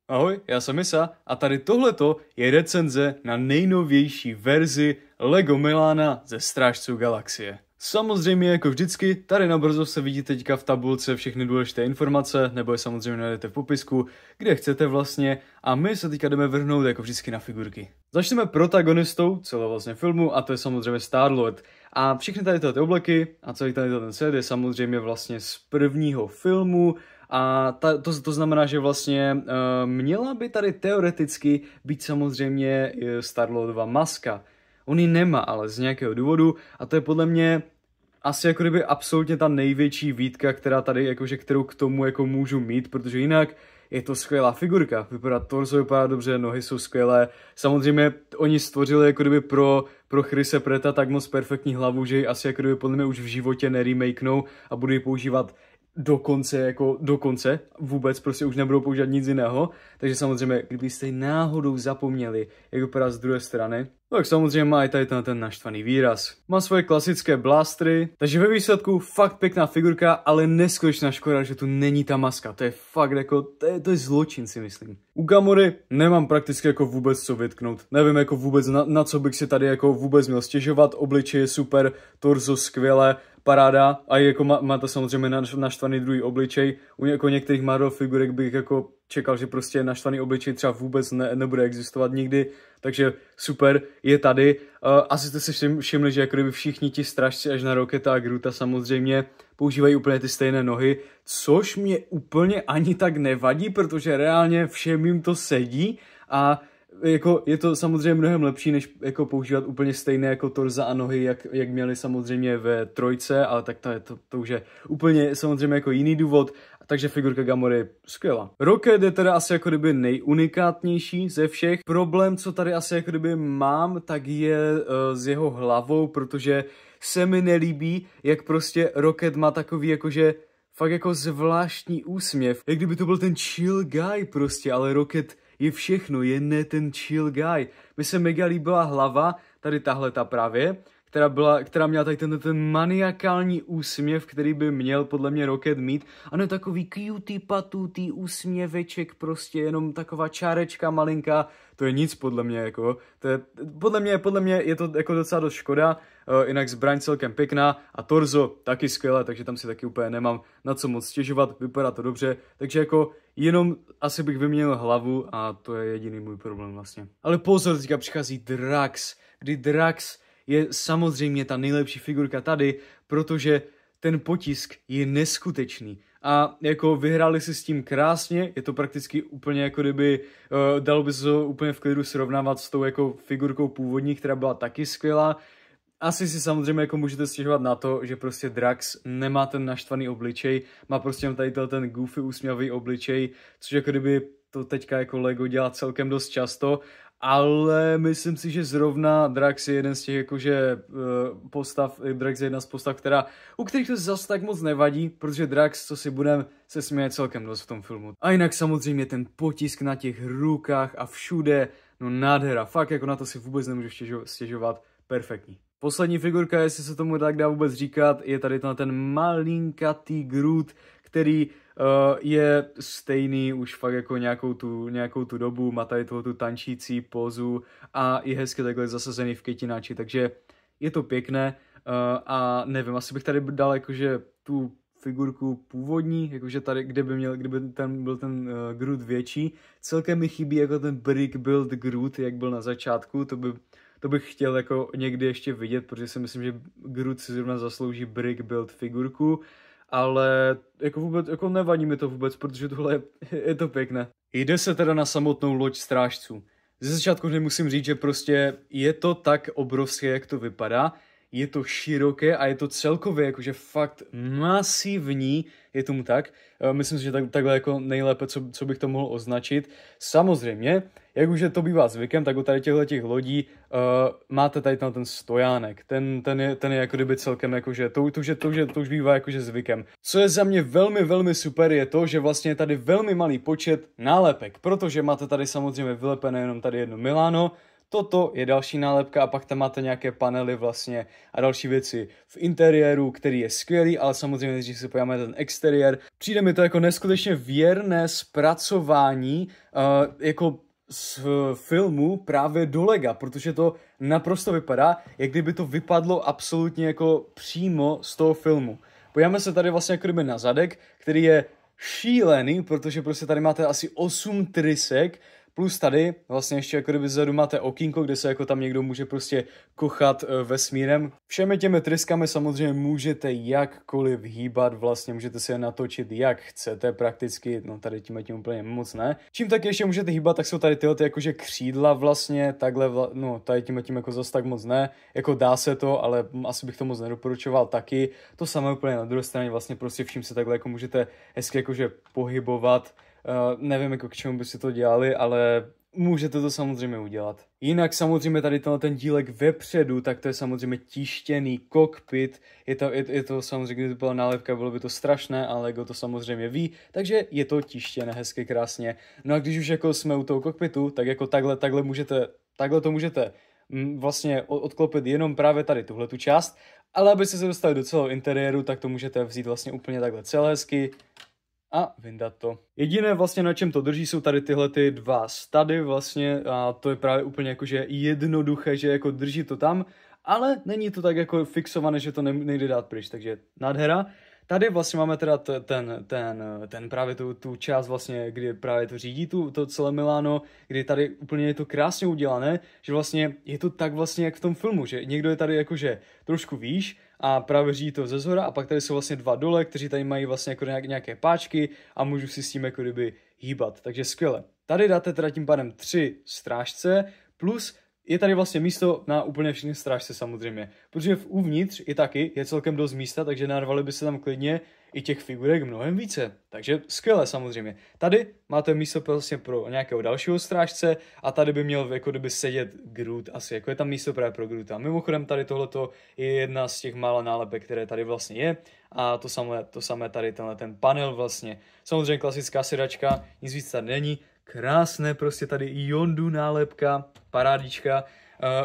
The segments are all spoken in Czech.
Ahoj, já jsem Misa a tady tohleto je recenze na nejnovější verzi LEGO Milána ze Strážců galaxie. Samozřejmě jako vždycky, tady nabrzo se vidí teďka v tabulce všechny důležité informace, nebo je samozřejmě najdete v popisku, kde chcete vlastně, a my se teďka jdeme vrhnout jako vždycky na figurky. Začneme protagonistou celého vlastně filmu a to je samozřejmě Star-Lord. A všechny tady tyhle obleky a celý tady ten set je samozřejmě vlastně z prvního filmu. A to znamená, že vlastně měla by tady teoreticky být samozřejmě Star-Lordova maska. On ji nemá, ale z nějakého důvodu a to je podle mě asi jako kdyby absolutně ta největší výtka, která tady jakože kterou k tomu jako můžu mít, protože jinak je to skvělá figurka. Vypadá torzo, vypadá dobře, nohy jsou skvělé. Samozřejmě oni stvořili jako kdyby pro Chrise Pratta tak moc perfektní hlavu, že ji asi jako kdyby podle mě už v životě neremakenou a budou ji používat do konce, vůbec prostě už nebudou používat nic jiného, takže samozřejmě, kdybyste náhodou zapomněli, jak vypadá z druhé strany, tak samozřejmě má i tady ten naštvaný výraz. Má svoje klasické blastry, takže ve výsledku fakt pěkná figurka, ale neskutečná škoda, že tu není ta maska, to je fakt jako, to je zločin si myslím. U Gamory nemám prakticky jako vůbec co vytknout, nevím jako vůbec na co bych si tady jako vůbec měl stěžovat, obličej je super, torzo skvělé, paráda a jako má to samozřejmě naštvaný druhý obličej. U jako některých Marvel figurek bych jako čekal, že prostě naštvaný obličej třeba vůbec nebude existovat nikdy, takže super, je tady. Asi jste si všimli, že jako kdyby všichni ti strážci až na Rocketa a Groota samozřejmě používají úplně ty stejné nohy, což mě úplně ani tak nevadí, protože reálně všem jim to sedí a jako je to samozřejmě mnohem lepší, než jako používat úplně stejné jako torza a nohy, jak měli samozřejmě ve trojce, ale tak to už je úplně samozřejmě jako jiný důvod, takže figurka Gamory je skvělá. Rocket je teda asi jako kdyby nejunikátnější ze všech. Problém, co tady asi jako kdyby mám, tak je s jeho hlavou, protože se mi nelíbí, jak prostě Rocket má takový jakože fakt jako zvláštní úsměv, jak kdyby to byl ten chill guy prostě, ale Rocket je všechno, jen ne ten chill guy. Mně se mega líbila hlava, tady tahleta právě, která měla tady ten maniakální úsměv, který by měl podle mě Rocket mít. A ne takový cutie patutý úsměveček, prostě jenom taková čárečka malinká. To je nic podle mě, jako. To je, podle mě je to jako docela dost škoda. Jinak zbraň celkem pěkná a torzo taky skvělé, takže tam si taky úplně nemám na co moc stěžovat, vypadá to dobře. Takže jako jenom asi bych vyměnil hlavu a to je jediný můj problém vlastně. Ale pozor, teďka přichází Drax, kdy Drax je samozřejmě ta nejlepší figurka tady, protože ten potisk je neskutečný. A jako vyhráli si s tím krásně, je to prakticky úplně jako kdyby dalo by se to úplně v klidu srovnávat s tou jako figurkou původní, která byla taky skvělá. Asi si samozřejmě jako můžete stěžovat na to, že prostě Drax nemá ten naštvaný obličej, má prostě tady ten goofy úsměvý obličej, což jako kdyby to teďka jako Lego dělá celkem dost často, ale myslím si, že zrovna Drax je jeden z těch jakože Drax je jedna z postav, u kterých to zase tak moc nevadí, protože Drax, co si budem, se směje celkem dost v tom filmu. A jinak samozřejmě ten potisk na těch rukách a všude, no nádhera, fakt jako na to si vůbec nemůžu stěžovat, perfektní. Poslední figurka, jestli se tomu tak dá vůbec říkat, je tady ten malinkatý Groot, který je stejný už fakt jako nějakou tu dobu, má tady tu tančící pózu a je hezky takhle zasazený v květináči, takže je to pěkné a nevím, asi bych tady dal jakože tu figurku původní, jakože tady, kdyby byl ten Groot větší. Celkem mi chybí jako ten brick build Groot, jak byl na začátku, to bych chtěl jako někdy ještě vidět, protože si myslím, že Groot si zrovna zaslouží brick build figurku, ale jako vůbec, jako nevadí mi to vůbec, protože tohle je to pěkné. Jde se teda na samotnou loď strážců. Ze začátku nemusím říct, že prostě je to tak obrovské, jak to vypadá, je to široké a je to celkově jakože fakt masivní, je tomu tak. Myslím si, že takhle jako nejlépe, co bych to mohl označit. Samozřejmě, jak už je to bývá zvykem, tak u tady těch lodí máte tady ten stojánek. Ten je jako kdyby celkem jakože, to už bývá jakože zvykem. Co je za mě velmi, velmi super je to, že vlastně je tady velmi malý počet nálepek, protože máte tady samozřejmě vylepené jenom tady jedno Milano, Toto je další nálepka a pak tam máte nějaké panely vlastně a další věci v interiéru, který je skvělý, ale samozřejmě, když se podíváme na ten exteriér, přijde mi to jako neskutečně věrné zpracování jako z filmu právě do lega, protože to naprosto vypadá, jak kdyby to vypadlo absolutně jako přímo z toho filmu. Podíváme se tady vlastně jako kdyby na zadek, který je šílený, protože prostě tady máte asi 8 trysek, plus tady vlastně ještě jako kdyby zadu máte okýnko, kde se jako tam někdo může prostě kochat vesmírem. Všemi těmi tryskami samozřejmě můžete jakkoliv hýbat, vlastně můžete si je natočit jak chcete prakticky, no tady tím úplně moc ne. Čím tak ještě můžete hýbat, tak jsou tady tyhle jakože křídla vlastně, takhle, no tady tím jako zase tak moc ne, jako dá se to, ale asi bych to moc nedoporučoval taky. To samé úplně na druhé straně, vlastně prostě vším se takhle jako můžete hezky jakože pohybovat. Nevím, jako k čemu by si to dělali, ale můžete to samozřejmě udělat. Jinak samozřejmě tady ten dílek vepředu, tak to je samozřejmě tištěný kokpit. Je to samozřejmě, kdyby to byla nálepka, bylo by to strašné, ale Lego to samozřejmě ví, takže je to tištěné hezky, krásně. No a když už jako jsme u toho kokpitu, tak jako takhle to můžete vlastně odklopit jenom právě tady tuhle tu část, ale abyste se dostali do celého interiéru, tak to můžete vzít vlastně úplně takhle celé hezky a vyndat to. Jediné vlastně, na čem to drží, jsou tady tyhle ty dva stady vlastně a to je právě úplně jakože jednoduché, že jako drží to tam, ale není to tak jako fixované, že to nejde dát pryč, takže nádhera. Tady vlastně máme teda ten právě tu část vlastně, kdy právě to řídí to celé Milano, kdy tady úplně je to krásně udělané, že vlastně je to tak vlastně jak v tom filmu, že někdo je tady jakože trošku výš a právě řídí to ze zhora a pak tady jsou vlastně dva dole, kteří tady mají vlastně jako nějaké páčky a můžu si s tím jako kdyby hýbat, takže skvěle. Tady dáte teda tím pádem 3 strážce plus je tady vlastně místo na úplně všechny strážce samozřejmě, protože uvnitř i taky je celkem dost místa, takže narvali by se tam klidně i těch figurek mnohem více, takže skvěle samozřejmě. Tady máte místo vlastně pro nějakého dalšího strážce a tady by měl jako kdyby sedět Groot asi, jako je tam místo právě pro Groota. Mimochodem tady tohleto je jedna z těch mála nálepek, které tady vlastně je a to samé tady ten panel vlastně. Samozřejmě klasická sedačka, nic víc tady není. Krásné, prostě tady Yondu nálepka, parádička.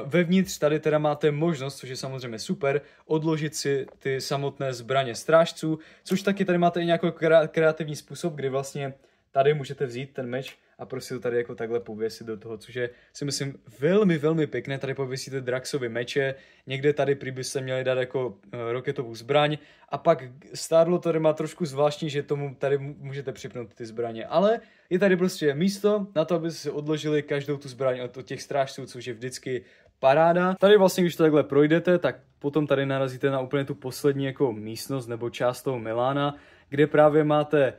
Vevnitř tady teda máte možnost, což je samozřejmě super, odložit si ty samotné zbraně strážců, což taky tady máte i nějaký kreativní způsob, kdy vlastně tady můžete vzít ten meč a prostě to tady jako takhle pověsit do toho, což je si myslím velmi, velmi pěkné. Tady pověsíte Draxovy meče, někde tady prý byste měli dát jako roketovou zbraň a pak Star-Lord tady má trošku zvláštní, že tomu tady můžete připnout ty zbraně, ale je tady prostě místo na to, abyste si odložili každou tu zbraň od těch strážců, což je vždycky paráda. Tady vlastně, když to takhle projdete, tak potom tady narazíte na úplně tu poslední jako místnost nebo část toho Milána, kde právě máte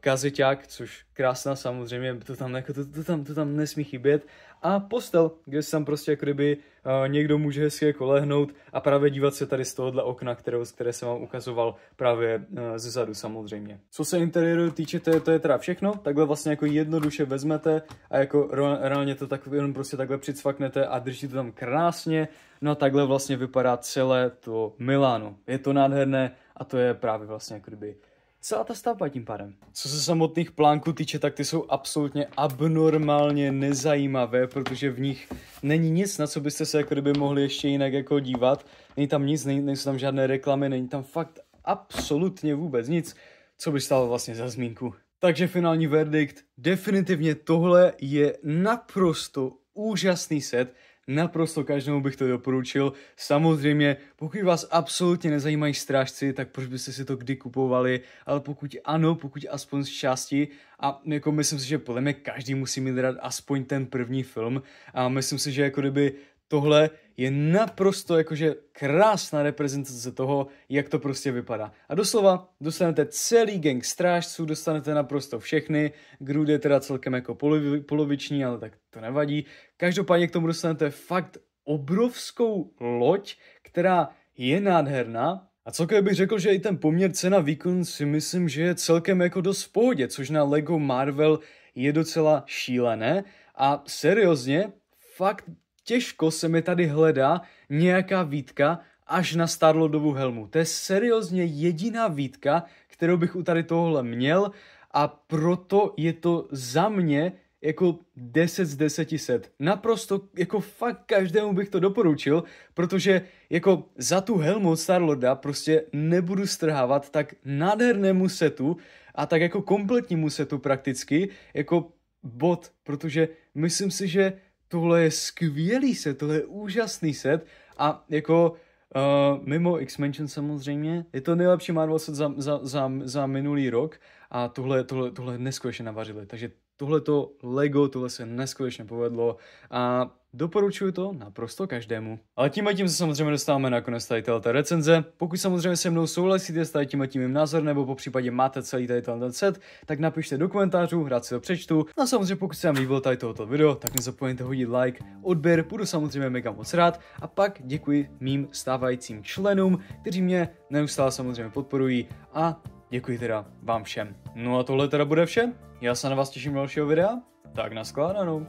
kazeťák, což krásná samozřejmě, to tam nesmí chybět, a postel, kde se tam prostě jako kdyby někdo může hezky jako lehnout a právě dívat se tady z tohohle okna, které jsem vám ukazoval právě ze zadu samozřejmě. Co se interiéru týče, to je teda všechno, takhle vlastně jako jednoduše vezmete a jako reálně to tak jenom prostě takhle přicvaknete a drží to tam krásně, no a takhle vlastně vypadá celé to Milano. Je to nádherné a to je právě vlastně jako kdyby celá ta stavba tím pádem. Co se samotných plánků týče, tak ty jsou absolutně abnormálně nezajímavé, protože v nich není nic, na co byste se jako kdyby mohli ještě jinak jako dívat. Není tam nic, nejsou tam žádné reklamy, není tam fakt absolutně vůbec nic, co by stálo vlastně za zmínku. Takže finální verdikt, definitivně tohle je naprosto úžasný set, naprosto každému bych to doporučil. Samozřejmě, pokud vás absolutně nezajímají strážci, tak proč byste si to kdy kupovali, ale pokud ano, pokud aspoň z části, a jako myslím si, že podle mě každý musí mít rád aspoň ten první film a myslím si, že jako kdyby tohle je naprosto jakože krásná reprezentace toho, jak to prostě vypadá. A doslova dostanete celý gang strážců, dostanete naprosto všechny. Groot je teda celkem jako poloviční, ale tak to nevadí. Každopádně k tomu dostanete fakt obrovskou loď, která je nádherná. A celkově bych řekl, že i ten poměr cena výkon si myslím, že je celkem jako dost v pohodě, což na Lego Marvel je docela šílené. A seriózně, fakt těžko se mi tady hledá nějaká výtka až na Star-Lordovu helmu. To je seriózně jediná výtka, kterou bych u tady tohohle měl a proto je to za mě jako 10 z 10 set. Naprosto, jako fakt každému bych to doporučil, protože jako za tu helmu od Star-Lorda prostě nebudu strhávat tak nádhernému setu a tak jako kompletnímu setu prakticky, jako bod, protože myslím si, že tohle je skvělý set, tohle je úžasný set a jako mimo X-Mansion samozřejmě, je to nejlepší Marvel set za minulý rok a tohle neskutečně navařili, takže tohleto Lego, tohle se neskutečně povedlo a doporučuji to naprosto každému. Ale tím se samozřejmě dostáváme nakonec tady této recenze. Pokud samozřejmě se mnou souhlasíte s tady tím mým názor, nebo po případě máte celý tady ten set, tak napište do komentářů, rád si to přečtu. No a samozřejmě pokud se vám líbilo tady tohoto video, tak nezapomeňte hodit like, odběr, budu samozřejmě mega moc rád a pak děkuji mým stávajícím členům, kteří mě neustále samozřejmě podporují a děkuji teda vám všem. No a tohle teda bude vše. Já se na vás těším do dalšího videa, tak nashledanou.